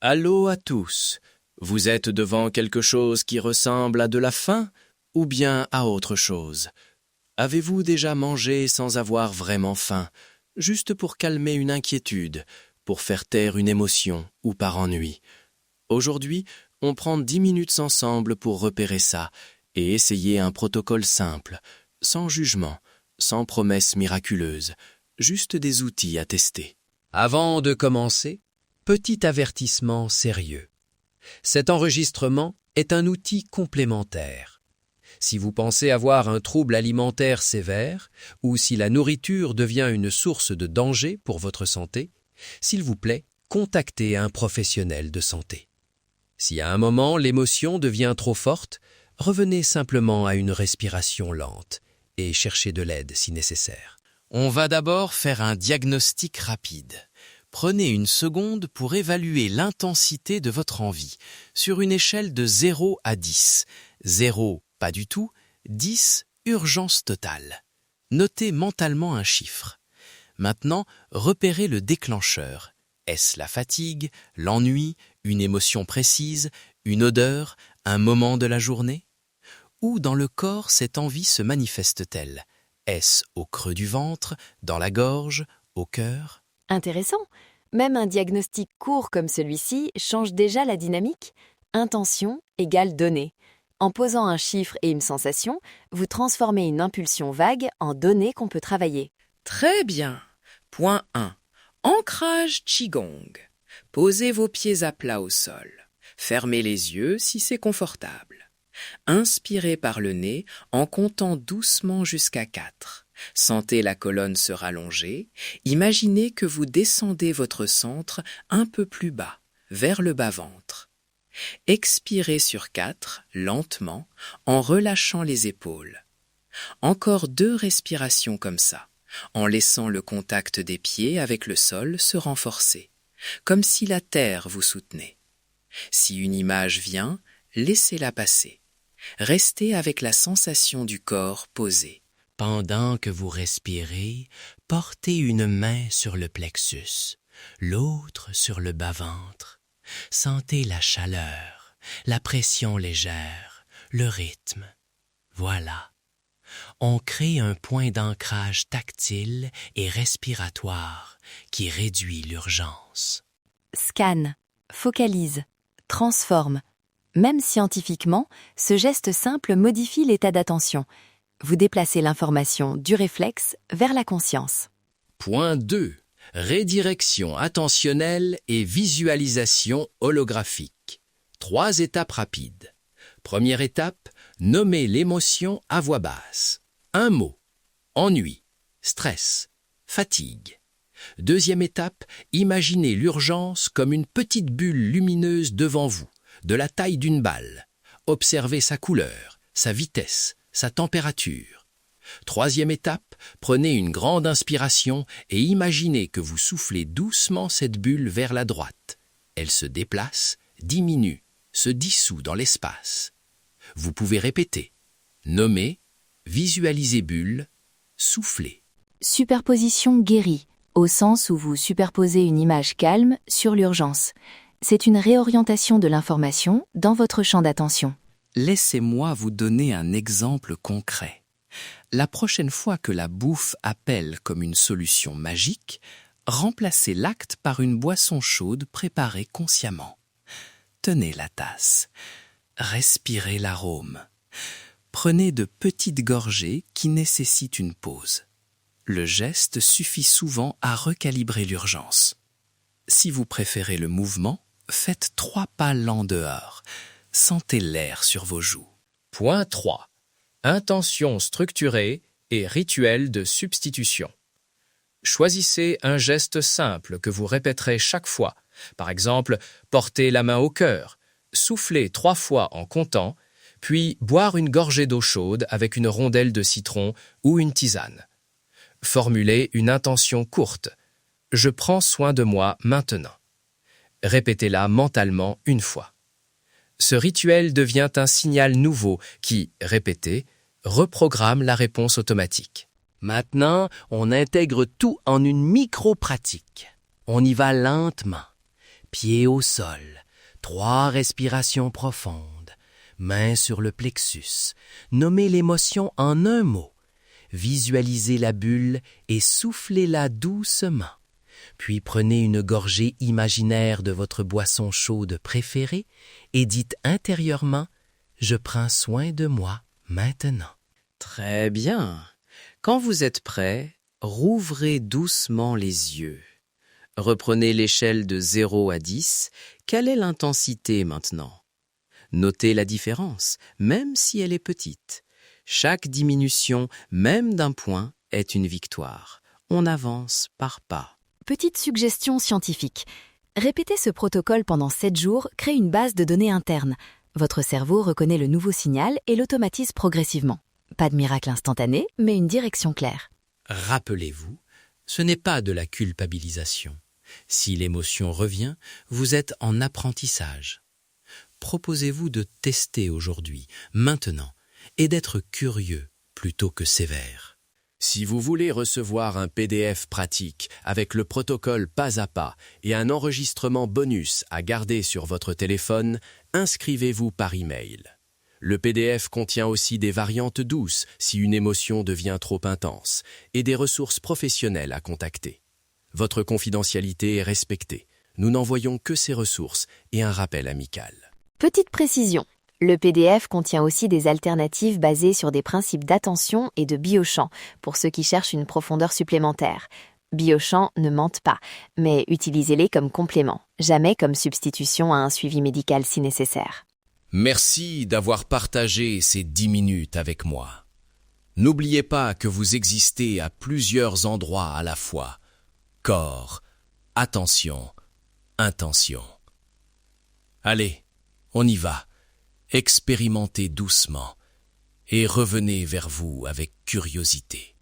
Allô à tous. Vous êtes devant quelque chose qui ressemble à de la faim ou bien à autre chose? Avez-vous déjà mangé sans avoir vraiment faim, juste pour calmer une inquiétude, pour faire taire une émotion ou par ennui? Aujourd'hui, on prend 10 minutes ensemble pour repérer ça et essayer un protocole simple, sans jugement, sans promesses miraculeuses, juste des outils à tester. Avant de commencer, petit avertissement sérieux. Cet enregistrement est un outil complémentaire. Si vous pensez avoir un trouble alimentaire sévère ou si la nourriture devient une source de danger pour votre santé, s'il vous plaît, contactez un professionnel de santé. Si à un moment l'émotion devient trop forte, revenez simplement à une respiration lente et cherchez de l'aide si nécessaire. On va d'abord faire un diagnostic rapide. Prenez une seconde pour évaluer l'intensité de votre envie sur une échelle de 0 à 10. 0, pas du tout, 10, urgence totale. Notez mentalement un chiffre. Maintenant, repérez le déclencheur. Est-ce la fatigue, l'ennui, une émotion précise, une odeur, un moment de la journée? Où dans le corps cette envie se manifeste-t-elle? Est-ce au creux du ventre, dans la gorge, au cœur? Intéressant. Même un diagnostic court comme celui-ci change déjà la dynamique. Intention égale donnée. En posant un chiffre et une sensation, vous transformez une impulsion vague en donnée qu'on peut travailler. Très bien. Point 1. Ancrage Qigong. Posez vos pieds à plat au sol. Fermez les yeux si c'est confortable. Inspirez par le nez en comptant doucement jusqu'à 4. Sentez la colonne se rallonger. Imaginez que vous descendez votre centre un peu plus bas, vers le bas-ventre. Expirez sur 4, lentement, en relâchant les épaules. Encore 2 respirations comme ça, en laissant le contact des pieds avec le sol se renforcer, comme si la terre vous soutenait. Si une image vient, laissez-la passer. Restez avec la sensation du corps posé. Pendant que vous respirez, portez une main sur le plexus, l'autre sur le bas-ventre. Sentez la chaleur, la pression légère, le rythme. Voilà. On crée un point d'ancrage tactile et respiratoire qui réduit l'urgence. Scanne, focalise, transforme. Même scientifiquement, ce geste simple modifie l'état d'attention. Vous déplacez l'information du réflexe vers la conscience. Point 2. Rédirection attentionnelle et visualisation holographique. 3 étapes rapides. Première étape, nommer l'émotion à voix basse. Un mot. Ennui, stress, fatigue. Deuxième étape, imaginez l'urgence comme une petite bulle lumineuse devant vous, de la taille d'une balle. Observez sa couleur, sa vitesse, sa température. Troisième étape, prenez une grande inspiration et imaginez que vous soufflez doucement cette bulle vers la droite. Elle se déplace, diminue, se dissout dans l'espace. Vous pouvez répéter. Nommer, visualiser bulle, souffler. Superposition guérie, au sens où vous superposez une image calme sur l'urgence. C'est une réorientation de l'information dans votre champ d'attention. Laissez-moi vous donner un exemple concret. La prochaine fois que la bouffe appelle comme une solution magique, remplacez l'acte par une boisson chaude préparée consciemment. Tenez la tasse. Respirez l'arôme. Prenez de petites gorgées qui nécessitent une pause. Le geste suffit souvent à recalibrer l'urgence. Si vous préférez le mouvement, faites 3 pas lents dehors. Sentez l'air sur vos joues. Point 3. Intention structurée et rituel de substitution. Choisissez un geste simple que vous répéterez chaque fois. Par exemple, porter la main au cœur, souffler 3 fois en comptant, puis boire une gorgée d'eau chaude avec une rondelle de citron ou une tisane. Formulez une intention courte. Je prends soin de moi maintenant. Répétez-la mentalement une fois. Ce rituel devient un signal nouveau qui, répété, reprogramme la réponse automatique. Maintenant, on intègre tout en une micro-pratique. On y va lentement. Pieds au sol, 3 respirations profondes, mains sur le plexus. Nommez l'émotion en un mot. Visualisez la bulle et soufflez-la doucement. Puis prenez une gorgée imaginaire de votre boisson chaude préférée et dites intérieurement « Je prends soin de moi maintenant ». Très bien. Quand vous êtes prêt, rouvrez doucement les yeux. Reprenez l'échelle de 0 à 10. Quelle est l'intensité maintenant? Notez la différence, même si elle est petite. Chaque diminution, même d'un point, est une victoire. On avance par pas. Petite suggestion scientifique. Répéter ce protocole pendant 7 jours crée une base de données interne. Votre cerveau reconnaît le nouveau signal et l'automatise progressivement. Pas de miracle instantané, mais une direction claire. Rappelez-vous, ce n'est pas de la culpabilisation. Si l'émotion revient, vous êtes en apprentissage. Proposez-vous de tester aujourd'hui, maintenant, et d'être curieux plutôt que sévère. Si vous voulez recevoir un PDF pratique avec le protocole pas à pas et un enregistrement bonus à garder sur votre téléphone, inscrivez-vous par email. Le PDF contient aussi des variantes douces si une émotion devient trop intense et des ressources professionnelles à contacter. Votre confidentialité est respectée. Nous n'envoyons que ces ressources et un rappel amical. Petite précision. Le PDF contient aussi des alternatives basées sur des principes d'attention et de biochamp pour ceux qui cherchent une profondeur supplémentaire. Biochamp ne mentent pas, mais utilisez-les comme complément, jamais comme substitution à un suivi médical si nécessaire. Merci d'avoir partagé ces 10 minutes avec moi. N'oubliez pas que vous existez à plusieurs endroits à la fois. Corps, attention, intention. Allez, on y va. Expérimentez doucement et revenez vers vous avec curiosité.